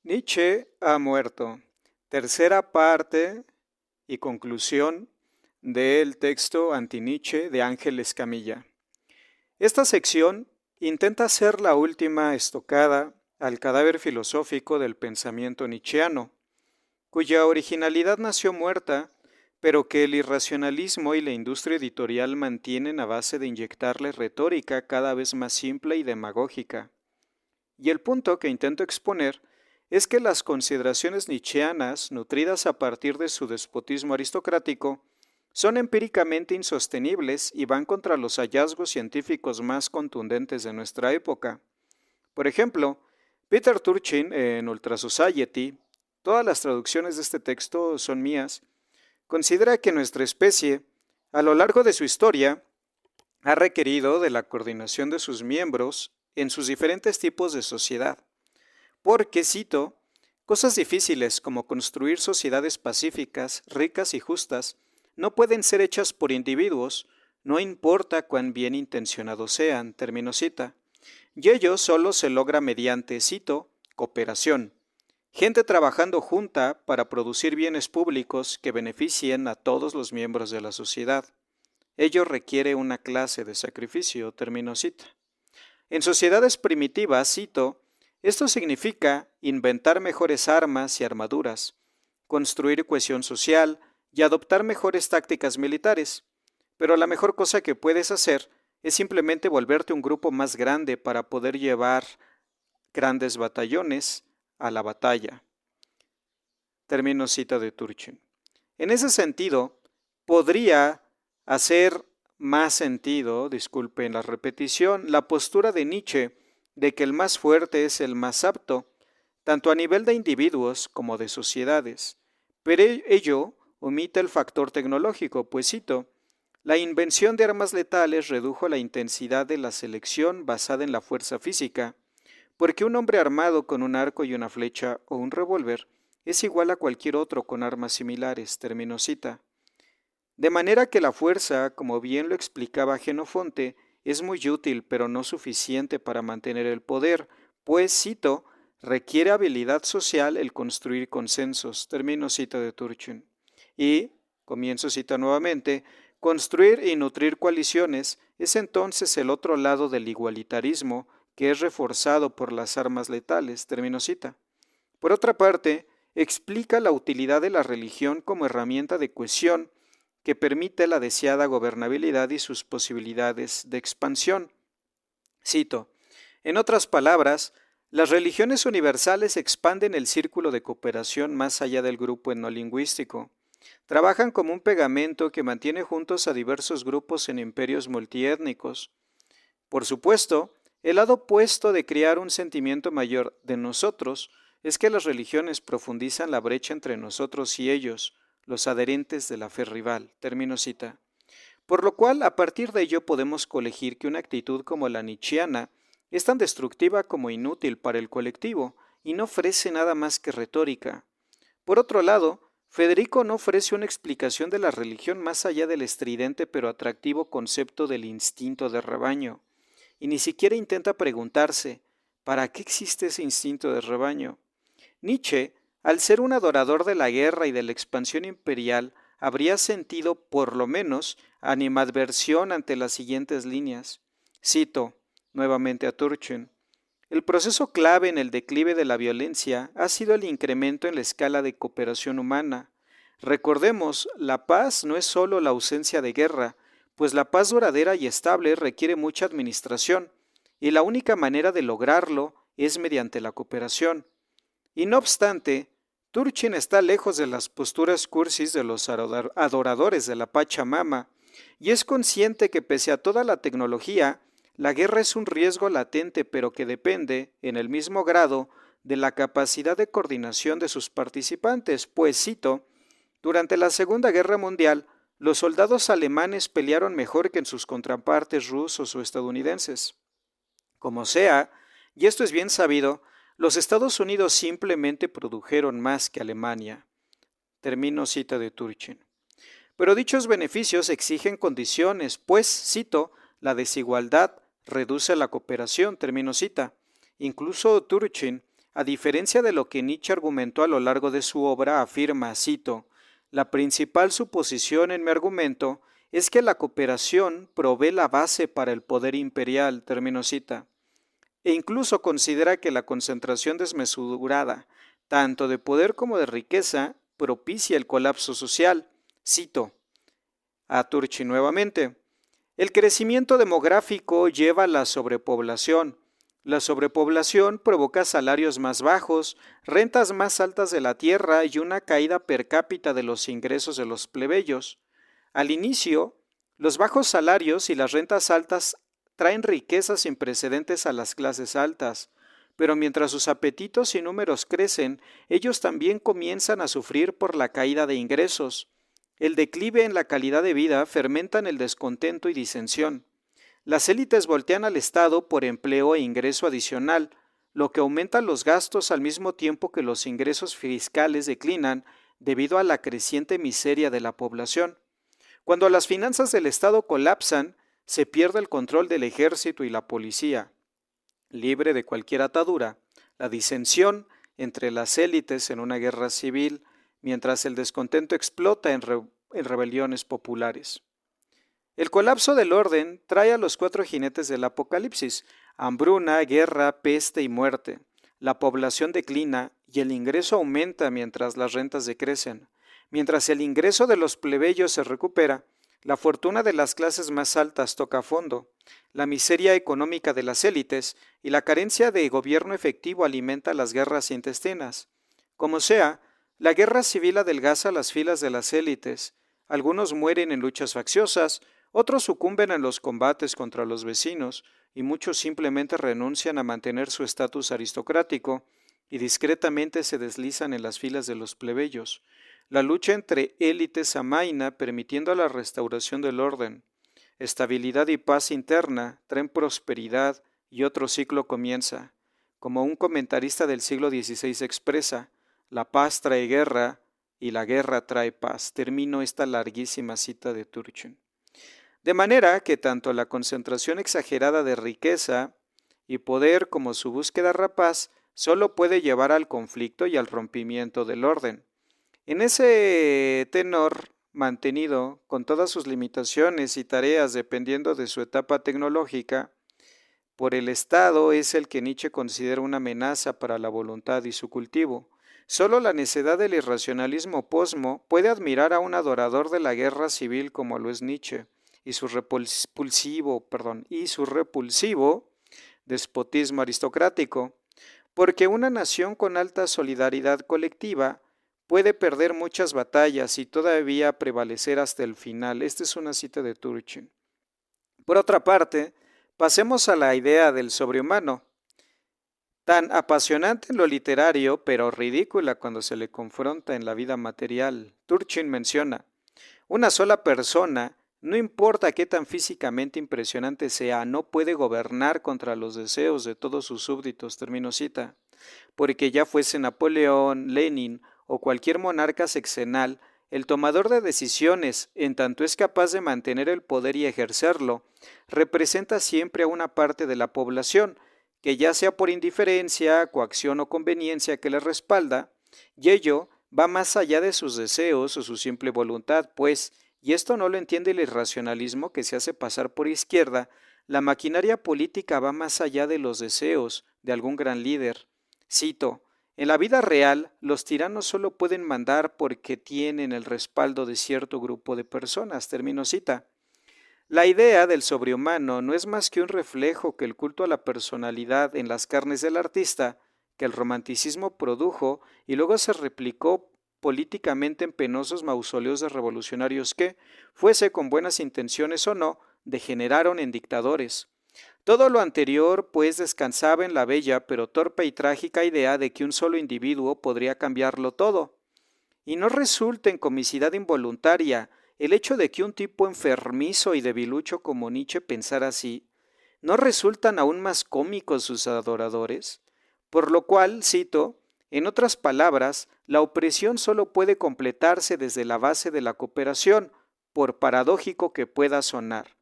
Nietzsche ha muerto. Tercera parte y conclusión del texto anti-Nietzsche de Ángel Escamilla. Esta sección intenta ser la última estocada al cadáver filosófico del pensamiento nietzscheano, cuya originalidad nació muerta, pero que el irracionalismo y la industria editorial mantienen a base de inyectarle retórica cada vez más simple y demagógica. Y el punto que intento exponer es que las consideraciones nietzscheanas, nutridas a partir de su despotismo aristocrático, son empíricamente insostenibles y van contra los hallazgos científicos más contundentes de nuestra época. Por ejemplo, Peter Turchin en Ultra Society, todas las traducciones de este texto son mías, considera que nuestra especie, a lo largo de su historia, ha requerido de la coordinación de sus miembros en sus diferentes tipos de sociedad, porque, cito, cosas difíciles como construir sociedades pacíficas, ricas y justas, no pueden ser hechas por individuos, no importa cuán bien intencionados sean, termino cita, y ello solo se logra mediante, cito, cooperación, gente trabajando junta para producir bienes públicos que beneficien a todos los miembros de la sociedad. Ello requiere una clase de sacrificio, termino cita. En sociedades primitivas, cito, esto significa inventar mejores armas y armaduras, construir cohesión social y adoptar mejores tácticas militares. Pero la mejor cosa que puedes hacer es simplemente volverte un grupo más grande para poder llevar grandes batallones a la batalla. Termino cita de Turchin. En ese sentido, podría hacer más sentido, disculpen la repetición, la postura de Nietzsche de que el más fuerte es el más apto, tanto a nivel de individuos como de sociedades. Pero ello omite el factor tecnológico, pues cito, la invención de armas letales redujo la intensidad de la selección basada en la fuerza física, porque un hombre armado con un arco y una flecha o un revólver es igual a cualquier otro con armas similares, termino cita. De manera que la fuerza, como bien lo explicaba Genofonte, es muy útil pero no suficiente para mantener el poder, pues, cito, requiere habilidad social el construir consensos, termino cita de Turchin. Y, comienzo cita nuevamente, construir y nutrir coaliciones es entonces el otro lado del igualitarismo que es reforzado por las armas letales, termino cita. Por otra parte, explica la utilidad de la religión como herramienta de cohesión que permite la deseada gobernabilidad y sus posibilidades de expansión. Cito, en otras palabras, las religiones universales expanden el círculo de cooperación más allá del grupo etnolingüístico. Trabajan como un pegamento que mantiene juntos a diversos grupos en imperios multiétnicos. Por supuesto, el lado opuesto de crear un sentimiento mayor de nosotros es que las religiones profundizan la brecha entre nosotros y ellos, los adherentes de la fe rival. Termino cita. Por lo cual, a partir de ello podemos colegir que una actitud como la nietzscheana es tan destructiva como inútil para el colectivo y no ofrece nada más que retórica. Por otro lado, Federico no ofrece una explicación de la religión más allá del estridente pero atractivo concepto del instinto de rebaño, y ni siquiera intenta preguntarse, ¿para qué existe ese instinto de rebaño? Nietzsche, al ser un adorador de la guerra y de la expansión imperial, habría sentido, por lo menos, animadversión ante las siguientes líneas. Cito nuevamente a Turchin. El proceso clave en el declive de la violencia ha sido el incremento en la escala de cooperación humana. Recordemos, la paz no es solo la ausencia de guerra, pues la paz duradera y estable requiere mucha administración, y la única manera de lograrlo es mediante la cooperación. Y no obstante, Turchin está lejos de las posturas cursis de los adoradores de la Pachamama, y es consciente que pese a toda la tecnología, la guerra es un riesgo latente pero que depende, en el mismo grado, de la capacidad de coordinación de sus participantes, pues, cito, durante la Segunda Guerra Mundial, los soldados alemanes pelearon mejor que en sus contrapartes rusos o estadounidenses. Como sea, y esto es bien sabido, los Estados Unidos simplemente produjeron más que Alemania. Termino cita de Turchin. Pero dichos beneficios exigen condiciones, pues, cito, la desigualdad reduce la cooperación, termino cita. Incluso Turchin a diferencia de lo que Nietzsche argumentó a lo largo de su obra, afirma, cito, la principal suposición en mi argumento es que la cooperación provee la base para el poder imperial, termino cita, e incluso considera que la concentración desmesurada, tanto de poder como de riqueza, propicia el colapso social. Cito a Turchi nuevamente. El crecimiento demográfico lleva a la sobrepoblación. La sobrepoblación provoca salarios más bajos, rentas más altas de la tierra y una caída per cápita de los ingresos de los plebeyos. Al inicio, los bajos salarios y las rentas altas traen riquezas sin precedentes a las clases altas, pero mientras sus apetitos y números crecen, ellos también comienzan a sufrir por la caída de ingresos. El declive en la calidad de vida fermentan el descontento y disensión. Las élites voltean al Estado por empleo e ingreso adicional, lo que aumenta los gastos al mismo tiempo que los ingresos fiscales declinan debido a la creciente miseria de la población. Cuando las finanzas del Estado colapsan, se pierde el control del ejército y la policía. Libre de cualquier atadura, la disensión entre las élites en una guerra civil, mientras el descontento explota en rebeliones populares. El colapso del orden trae a los cuatro jinetes del apocalipsis: hambruna, guerra, peste y muerte. La población declina y el ingreso aumenta mientras las rentas decrecen. Mientras el ingreso de los plebeyos se recupera, la fortuna de las clases más altas toca fondo. La miseria económica de las élites y la carencia de gobierno efectivo alimenta las guerras intestinas. Como sea, la guerra civil adelgaza las filas de las élites. Algunos mueren en luchas facciosas, otros sucumben en los combates contra los vecinos, y muchos simplemente renuncian a mantener su estatus aristocrático y discretamente se deslizan en las filas de los plebeyos. La lucha entre élites amaina, permitiendo la restauración del orden. Estabilidad y paz interna traen prosperidad y otro ciclo comienza. Como un comentarista del siglo XVI expresa, la paz trae guerra y la guerra trae paz. Termino esta larguísima cita de Turchin. De manera que tanto la concentración exagerada de riqueza y poder como su búsqueda rapaz solo puede llevar al conflicto y al rompimiento del orden. En ese tenor mantenido, con todas sus limitaciones y tareas dependiendo de su etapa tecnológica, por el Estado es el que Nietzsche considera una amenaza para la voluntad y su cultivo. Solo la necedad del irracionalismo posmo puede admirar a un adorador de la guerra civil como lo es Nietzsche y su repulsivo despotismo aristocrático, porque una nación con alta solidaridad colectiva puede perder muchas batallas y todavía prevalecer hasta el final. Esta es una cita de Turchin. Por otra parte, pasemos a la idea del sobrehumano, tan apasionante en lo literario, pero ridícula cuando se le confronta en la vida material. Turchin menciona, una sola persona, no importa qué tan físicamente impresionante sea, no puede gobernar contra los deseos de todos sus súbditos, termino cita, porque ya fuese Napoleón, Lenin o cualquier monarca sexenal, el tomador de decisiones, en tanto es capaz de mantener el poder y ejercerlo, representa siempre a una parte de la población, que ya sea por indiferencia, coacción o conveniencia que le respalda, y ello va más allá de sus deseos o su simple voluntad, pues, y esto no lo entiende el irracionalismo que se hace pasar por izquierda, la maquinaria política va más allá de los deseos de algún gran líder. Cito, en la vida real, los tiranos solo pueden mandar porque tienen el respaldo de cierto grupo de personas. Termino cita. La idea del sobrehumano no es más que un reflejo que el culto a la personalidad en las carnes del artista, que el romanticismo produjo y luego se replicó políticamente en penosos mausoleos de revolucionarios que, fuese con buenas intenciones o no, degeneraron en dictadores. Todo lo anterior, pues, descansaba en la bella pero torpe y trágica idea de que un solo individuo podría cambiarlo todo. Y no resulta en comicidad involuntaria el hecho de que un tipo enfermizo y debilucho como Nietzsche pensara así. ¿No resultan aún más cómicos sus adoradores? Por lo cual, cito, en otras palabras, la opresión solo puede completarse desde la base de la cooperación, por paradójico que pueda sonar.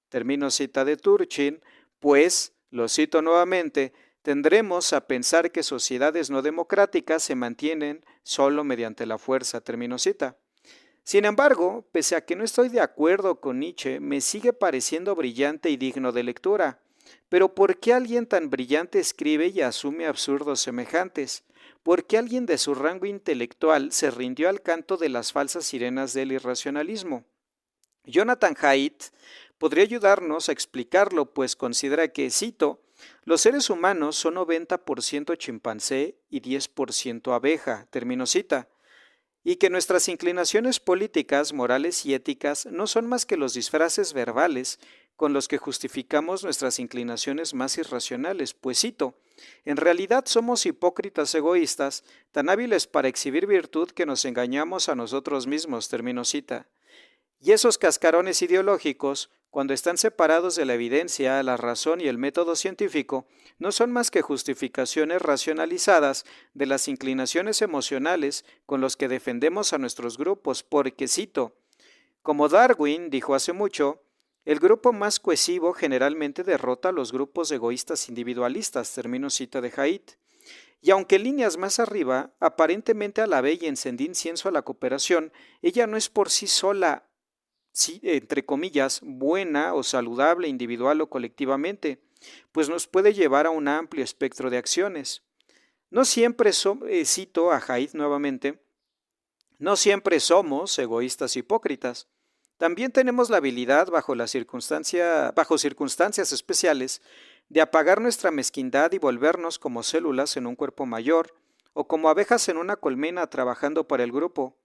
Termino cita de Turchin, pues, lo cito nuevamente, tendremos a pensar que sociedades no democráticas se mantienen solo mediante la fuerza. Termino cita. Sin embargo, pese a que no estoy de acuerdo con Nietzsche, me sigue pareciendo brillante y digno de lectura. Pero ¿por qué alguien tan brillante escribe y asume absurdos semejantes? ¿Por qué alguien de su rango intelectual se rindió al canto de las falsas sirenas del irracionalismo? Jonathan Haidt podría ayudarnos a explicarlo, pues considera que, cito, los seres humanos son 90% chimpancé y 10% abeja, termino cita, y que nuestras inclinaciones políticas, morales y éticas no son más que los disfraces verbales con los que justificamos nuestras inclinaciones más irracionales, pues cito, en realidad somos hipócritas egoístas, tan hábiles para exhibir virtud que nos engañamos a nosotros mismos, termino cita. Y esos cascarones ideológicos, cuando están separados de la evidencia, la razón y el método científico, no son más que justificaciones racionalizadas de las inclinaciones emocionales con los que defendemos a nuestros grupos, porque, cito, como Darwin dijo hace mucho, el grupo más cohesivo generalmente derrota a los grupos egoístas individualistas, termino cita de Haidt. Y aunque líneas más arriba, aparentemente alabé y encendí incienso a la cooperación, ella no es por sí sola, sí, entre comillas, buena o saludable individual o colectivamente, pues nos puede llevar a un amplio espectro de acciones. No siempre cito a Haidt nuevamente, no siempre somos egoístas hipócritas. También tenemos la habilidad, bajo circunstancias especiales, de apagar nuestra mezquindad y volvernos como células en un cuerpo mayor, o como abejas en una colmena trabajando para el grupo.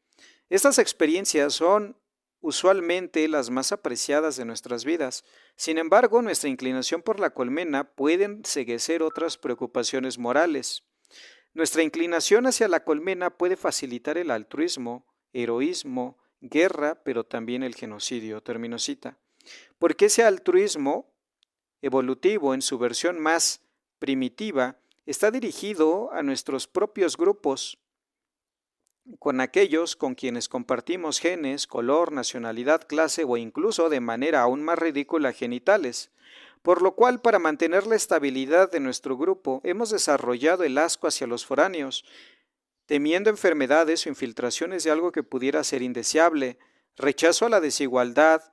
Estas experiencias son usualmente las más apreciadas de nuestras vidas. Sin embargo, nuestra inclinación por la colmena puede enceguecer otras preocupaciones morales. Nuestra inclinación hacia la colmena puede facilitar el altruismo, heroísmo, guerra, pero también el genocidio. Termino cita. Porque ese altruismo evolutivo en su versión más primitiva está dirigido a nuestros propios grupos, con aquellos con quienes compartimos genes, color, nacionalidad, clase o incluso de manera aún más ridícula genitales. Por lo cual, para mantener la estabilidad de nuestro grupo, hemos desarrollado el asco hacia los foráneos, temiendo enfermedades o infiltraciones de algo que pudiera ser indeseable, rechazo a la desigualdad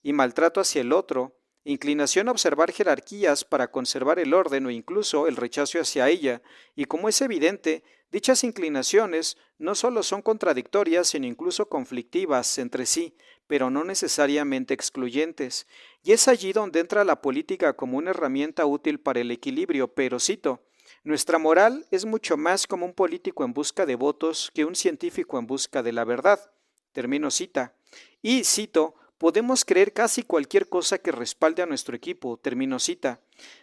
y maltrato hacia el otro, inclinación a observar jerarquías para conservar el orden o incluso el rechazo hacia ella, y como es evidente, dichas inclinaciones no solo son contradictorias, sino incluso conflictivas entre sí, pero no necesariamente excluyentes. Y es allí donde entra la política como una herramienta útil para el equilibrio, pero cito, nuestra moral es mucho más como un político en busca de votos que un científico en busca de la verdad. Termino cita. Y cito, podemos creer casi cualquier cosa que respalde a nuestro equipo, termino cita.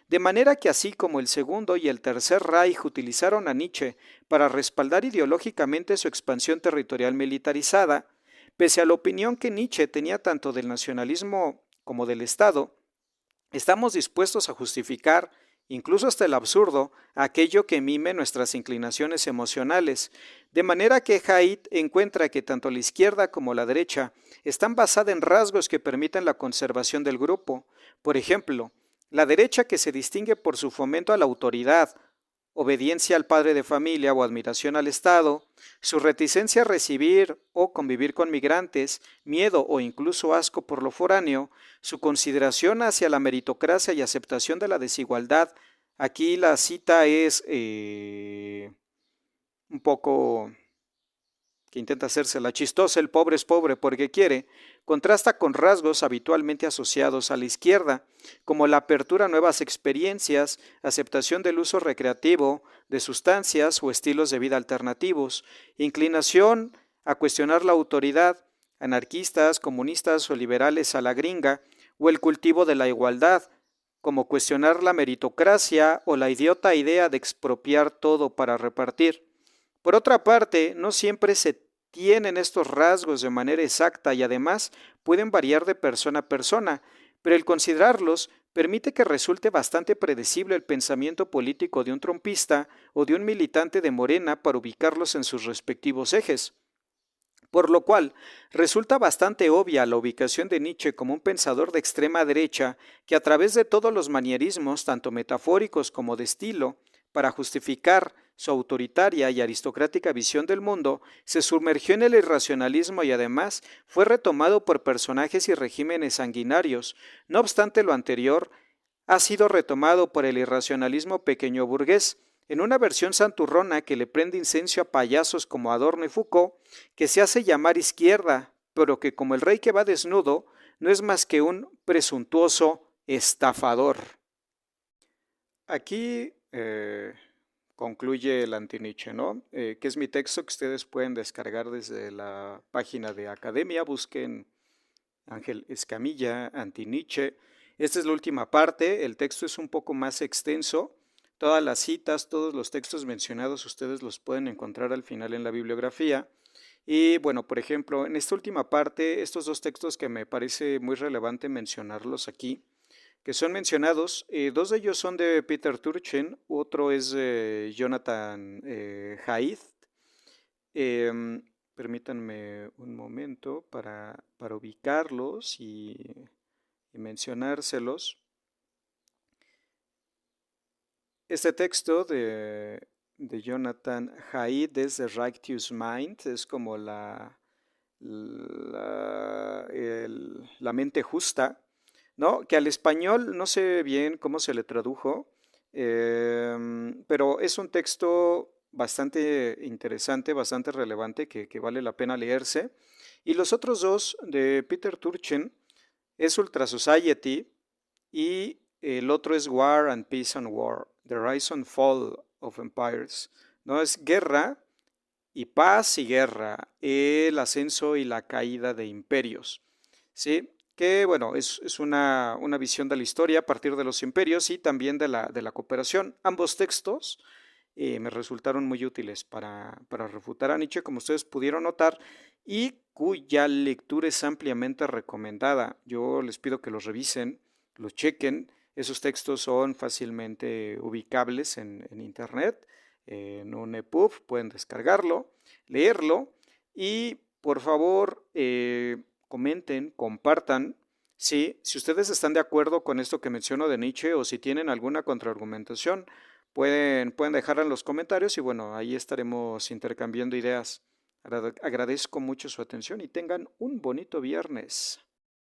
De manera que así como el segundo y el tercer Reich utilizaron a Nietzsche para respaldar ideológicamente su expansión territorial militarizada, pese a la opinión que Nietzsche tenía tanto del nacionalismo como del Estado, estamos dispuestos a justificar, incluso hasta el absurdo, aquello que mime nuestras inclinaciones emocionales, de manera que Haidt encuentra que tanto la izquierda como la derecha están basadas en rasgos que permiten la conservación del grupo. Por ejemplo, la derecha que se distingue por su fomento a la autoridad, obediencia al padre de familia o admiración al Estado, su reticencia a recibir o convivir con migrantes, miedo o incluso asco por lo foráneo, su consideración hacia la meritocracia y aceptación de la desigualdad. Aquí la cita es un poco que intenta hacerse la chistosa, el pobre es pobre porque quiere, contrasta con rasgos habitualmente asociados a la izquierda, como la apertura a nuevas experiencias, aceptación del uso recreativo de sustancias o estilos de vida alternativos, inclinación a cuestionar la autoridad, anarquistas, comunistas o liberales a la gringa, o el cultivo de la igualdad, como cuestionar la meritocracia o la idiota idea de expropiar todo para repartir. Por otra parte, no siempre se tienen estos rasgos de manera exacta y además pueden variar de persona a persona, pero el considerarlos permite que resulte bastante predecible el pensamiento político de un trompista o de un militante de Morena para ubicarlos en sus respectivos ejes. Por lo cual, resulta bastante obvia la ubicación de Nietzsche como un pensador de extrema derecha que a través de todos los manierismos, tanto metafóricos como de estilo, para justificar su autoritaria y aristocrática visión del mundo, se sumergió en el irracionalismo y además fue retomado por personajes y regímenes sanguinarios. No obstante lo anterior, ha sido retomado por el irracionalismo pequeño burgués, en una versión santurrona que le prende incenso a payasos como Adorno y Foucault, que se hace llamar izquierda, pero que como el rey que va desnudo, no es más que un presuntuoso estafador. Aquí concluye el Anti-Nietzsche, ¿no? Que es mi texto que ustedes pueden descargar desde la página de Academia. Busquen Ángel Escamilla, Anti-Nietzsche. Esta es la última parte. El texto es un poco más extenso. Todas las citas, todos los textos mencionados, ustedes los pueden encontrar al final en la bibliografía. Y bueno, por ejemplo, en esta última parte, estos dos textos que me parece muy relevante mencionarlos aquí, que son mencionados. Dos de ellos son de Peter Turchin, otro es de Jonathan Haidt. Em, Permítanme un momento para ubicarlos y mencionárselos. Este texto de Jonathan Haidt es The Righteous Mind, es como la mente justa, ¿no? Que al español no sé bien cómo se le tradujo, pero es un texto bastante interesante, bastante relevante, que vale la pena leerse. Y los otros dos de Peter Turchin es Ultra Society y el otro es War and Peace and War, The Rise and Fall of Empires. ¿No? Es guerra y paz y guerra, el ascenso y la caída de imperios. ¿Sí? Que bueno, es una visión de la historia a partir de los imperios y también de la cooperación. Ambos textos me resultaron muy útiles para refutar a Nietzsche, como ustedes pudieron notar, y cuya lectura es ampliamente recomendada. Yo les pido que los revisen, los chequen. Esos textos son fácilmente ubicables en Internet, en un EPUB, pueden descargarlo, leerlo y por favor comenten, compartan. Sí, si ustedes están de acuerdo con esto que menciono de Nietzsche o si tienen alguna contraargumentación, pueden dejarla en los comentarios y bueno, ahí estaremos intercambiando ideas. Agradezco mucho su atención y tengan un bonito viernes.